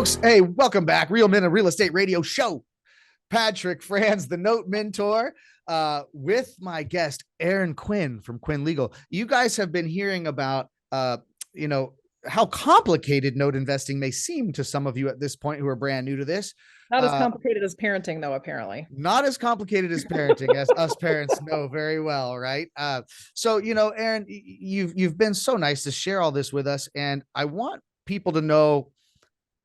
folks. Hey, welcome back. Real Men of Real Estate Radio Show. Patrick Franz, the Note Mentor, with my guest, Erin Quinn from Quinn Legal. You guys have been hearing about, how complicated note investing may seem to some of you at this point who are brand new to this. Not as complicated as parenting, though, apparently. Not as complicated as parenting, as us parents know very well, right? Erin, you've been so nice to share all this with us, and I want people to know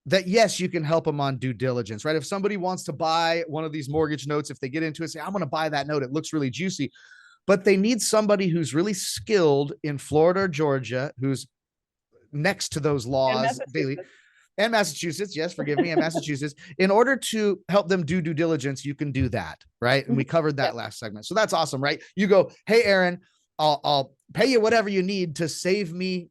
that, yes, you can help them on due diligence, right? If somebody wants to buy one of these mortgage notes, if they get into it, say, I'm going to buy that note, it looks really juicy, but they need somebody who's really skilled in Florida or Georgia, who's next to those laws daily. And Massachusetts, yes, forgive me, and Massachusetts, in order to help them do due diligence, you can do that, right? And we covered that last segment. So that's awesome, right? You go, hey, Erin, I'll pay you whatever you need to save me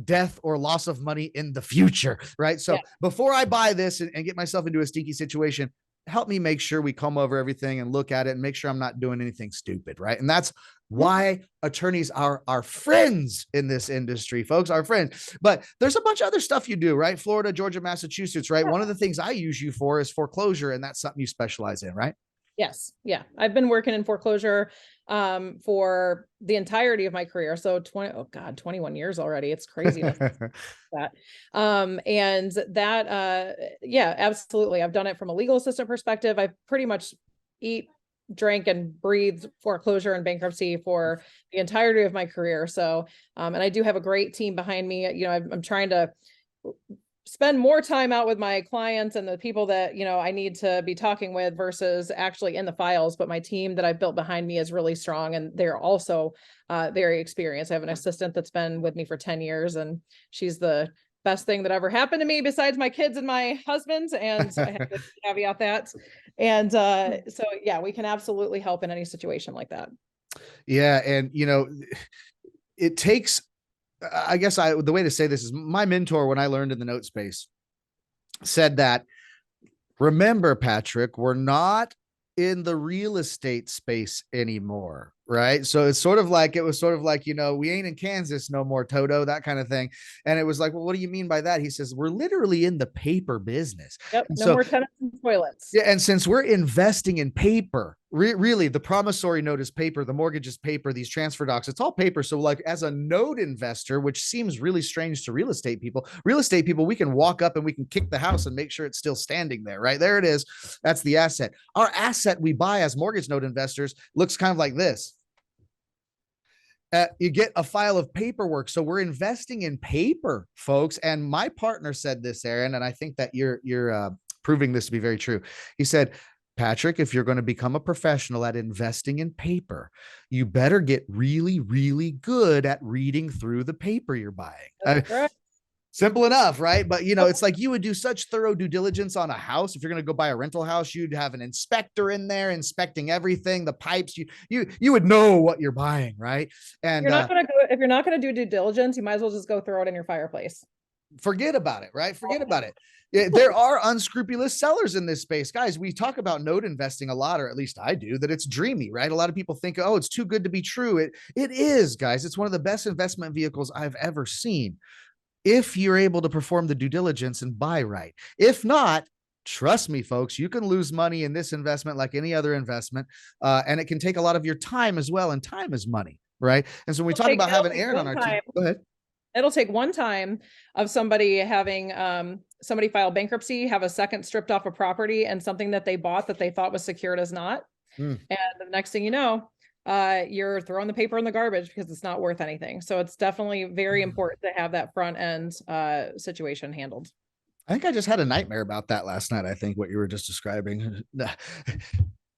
death or loss of money in the future, right? So before I buy this and get myself into a stinky situation, help me make sure we comb over everything and look at it and make sure I'm not doing anything stupid, right? And that's why attorneys are our friends in this industry, folks, our friends. But there's a bunch of other stuff you do, right? Florida, Georgia, Massachusetts, right? One of the things I use you for is foreclosure, and that's something you specialize in, right? Yes. Yeah. I've been working in foreclosure for the entirety of my career. So 21 years already. It's crazy. That. Absolutely. I've done it from a legal assistant perspective. I've pretty much drank and breathed foreclosure and bankruptcy for the entirety of my career. So, and I do have a great team behind me. I'm trying to spend more time out with my clients and the people that, I need to be talking with versus actually in the files. But my team that I've built behind me is really strong, and they're also very experienced. I have an assistant that's been with me for 10 years, and she's the best thing that ever happened to me besides my kids and my husband. And I have to caveat that. And we can absolutely help in any situation like that. Yeah. And, it takes, I guess the way to say this is, my mentor, when I learned in the note space, said that, remember, Patrick, we're not in the real estate space anymore, right? So it was sort of like, we ain't in Kansas no more, Toto, that kind of thing. And it was like, well, what do you mean by that? He says, we're literally in the paper business. Yep. No more tenants and toilets. Yeah. And since we're investing in paper, really the promissory note is paper, the mortgage is paper, these transfer docs, it's all paper. So like, as a note investor, which seems really strange to real estate people, we can walk up and we can kick the house and make sure it's still standing there, right? There it is. That's the asset. Our asset we buy as mortgage note investors looks kind of like this. You get a file of paperwork. So we're investing in paper, folks. And my partner said this, Erin, and I think that you're proving this to be very true. He said, Patrick, if you're going to become a professional at investing in paper, you better get really, really good at reading through the paper you're buying. Right. Simple enough, right? But, it's like you would do such thorough due diligence on a house. If you're going to go buy a rental house, you'd have an inspector in there inspecting everything, the pipes, you would know what you're buying, right? And if you're not going to do due diligence, you might as well just go throw it in your fireplace. Forget about it, right? Forget about it. There are unscrupulous sellers in this space. Guys, we talk about note investing a lot, or at least I do, that it's dreamy, right? A lot of people think, oh, it's too good to be true. It is, guys. It's one of the best investment vehicles I've ever seen, if you're able to perform the due diligence and buy right. If not, trust me, folks, you can lose money in this investment like any other investment. And it can take a lot of your time as well. And time is money, right? And so when we talk about having Erin on our team, go ahead. It'll take one time of somebody having somebody file bankruptcy, have a second stripped off a property, and something that they bought that they thought was secured is not. And the next thing you know, you're throwing the paper in the garbage because it's not worth anything. So it's definitely very important to have that front end situation handled. I think I just had a nightmare about that last night. I think what you were just describing.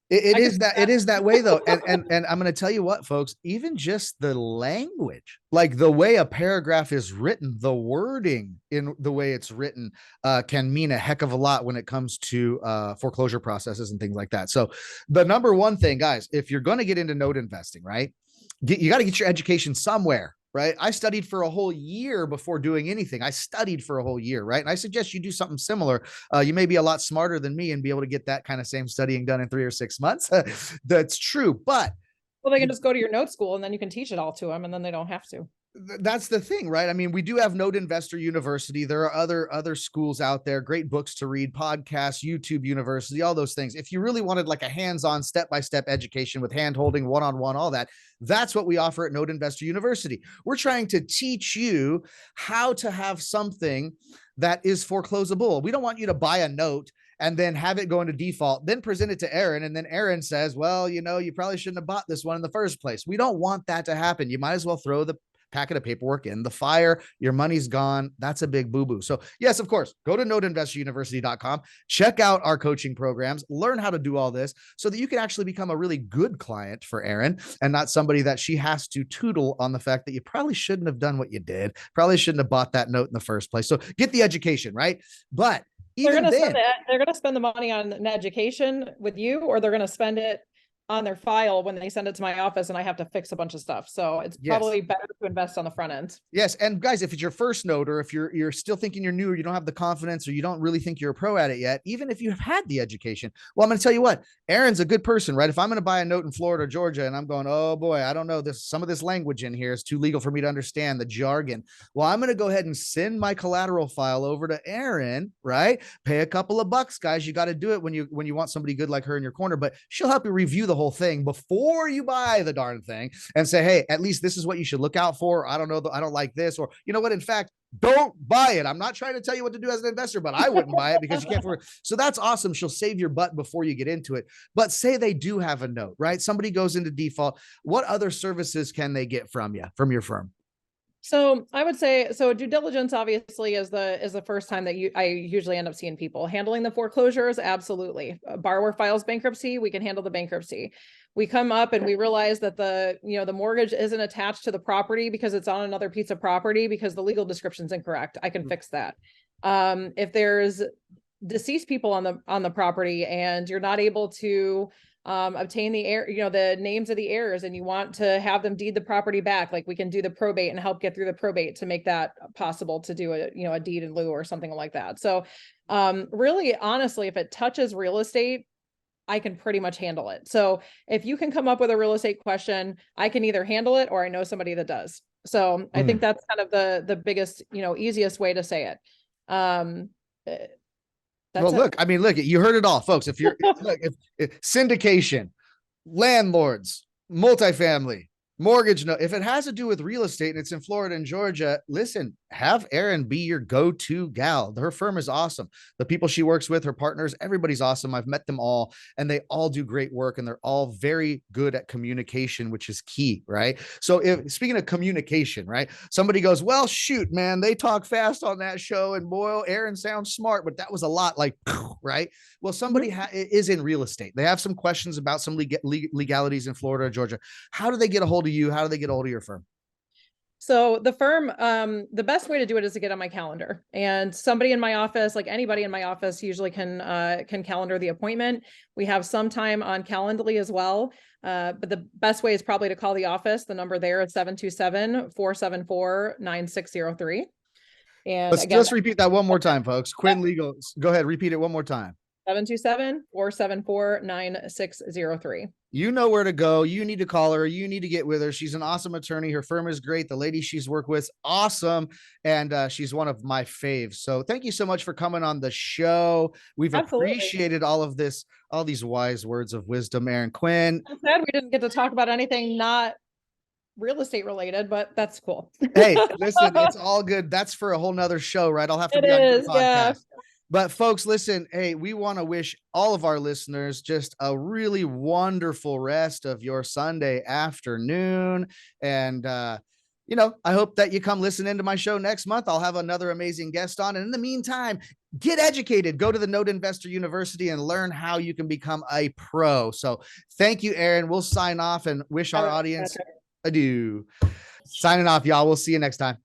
It is that way though. And I'm going to tell you what, folks, even just the language, like the way a paragraph is written, the wording in the way it's written, can mean a heck of a lot when it comes to foreclosure processes and things like that. So the number one thing, guys, if you're going to get into note investing, right, you got to get your education somewhere. Right. I studied for a whole year before doing anything. I studied for a whole year. Right. And I suggest you do something similar. You may be a lot smarter than me and be able to get that kind of same studying done in 3 or 6 months. That's true. But they can just go to your note school and then you can teach it all to them, and then they don't have to. That's the thing, right? I mean, we do have Note Investor University. There are other schools out there, great books to read, podcasts, YouTube University, all those things. If you really wanted like a hands-on, step-by-step education with hand-holding, one-on-one, all that, that's what we offer at Note Investor University. We're trying to teach you how to have something that is foreclosable. We don't want you to buy a note and then have it go into default, then present it to Erin. And then Erin says, well, you probably shouldn't have bought this one in the first place. We don't want that to happen. You might as well throw the packet of paperwork in the fire. Your money's gone. That's a big boo-boo. So yes, of course, go to noteinvestoruniversity.com, check out our coaching programs, learn how to do all this so that you can actually become a really good client for Erin and not somebody that she has to tootle on the fact that you probably shouldn't have done what you did. Probably shouldn't have bought that note in the first place. So get the education, right? But even then, they're going to spend the money on an education with you, or they're going to spend it on their file when they send it to my office and I have to fix a bunch of stuff. So it's probably better to invest on the front end. Yes. And guys, if it's your first note, or if you're still thinking you're new, or you don't have the confidence, or you don't really think you're a pro at it yet, even if you've had the education, well, I'm going to tell you what, Erin's a good person, right? If I'm going to buy a note in Florida or Georgia and I'm going, oh boy, I don't know this, some of this language in here is too legal for me to understand, the jargon. Well, I'm going to go ahead and send my collateral file over to Erin, right? Pay a couple of bucks, guys. You got to do it when you want somebody good like her in your corner, but she'll help you review the whole thing before you buy the darn thing and say, hey, at least this is what you should look out for. I don't know. I don't like this, or you know what? In fact, don't buy it. I'm not trying to tell you what to do as an investor, but I wouldn't buy it because you can't afford it. So that's awesome. She'll save your butt before you get into it. But say they do have a note, right? Somebody goes into default. What other services can they get from you, from your firm? So I would say, so due diligence obviously is the first time that I usually end up seeing people. Handling the foreclosures, absolutely. Borrower files bankruptcy, we can handle the bankruptcy. We come up and we realize that the mortgage isn't attached to the property because it's on another piece of property because the legal description is incorrect. I can fix that. If there's deceased people on the property and you're not able to obtain the the names of the heirs, and you want to have them deed the property back, like we can do the probate and help get through the probate to make that possible to do a deed in lieu or something like that. So really, honestly, if it touches real estate, I can pretty much handle it. So if you can come up with a real estate question, I can either handle it or I know somebody that does. So I think that's kind of the biggest, easiest way to say it. Well, look, I mean, look, you heard it all, folks. If you're if syndication, landlords, multifamily, mortgage note, if it has to do with real estate and it's in Florida and Georgia, listen, have Erin be your go-to gal. Her firm is awesome. The people she works with, her partners, everybody's awesome. I've met them all and they all do great work and they're all very good at communication, which is key, right? So speaking of communication, right? Somebody goes, well, shoot, man, they talk fast on that show and boy, Erin sounds smart, but that was a lot like, right? Well, somebody is in real estate. They have some questions about some legalities in Florida or Georgia. How do they get a hold of you? How do they get a hold of your firm? So the firm, the best way to do it is to get on my calendar, and somebody in my office, like anybody in my office, usually can calendar the appointment. We have some time on Calendly as well. But the best way is probably to call the office. The number there is 727-474-9603. And let's repeat that one more time, folks. Quinn Legal. Go ahead. Repeat it one more time. 727-474-9603. You know where to go. You need to call her. You need to get with her. She's an awesome attorney. Her firm is great. The lady she's worked with, awesome. And she's one of my faves. So thank you so much for coming on the show. We've appreciated all of this, all these wise words of wisdom, Erin. Quinn. I'm sad we didn't get to talk about anything not real estate related, but that's cool. Hey, listen, it's all good. That's for a whole nother show, right? I'll have to be on your podcast. Yeah. But folks, listen, hey, we want to wish all of our listeners just a really wonderful rest of your Sunday afternoon. And, I hope that you come listen into my show next month. I'll have another amazing guest on. And in the meantime, get educated. Go to the Note Investor University and learn how you can become a pro. So thank you, Erin. We'll sign off and wish our audience adieu. Signing off, y'all. We'll see you next time.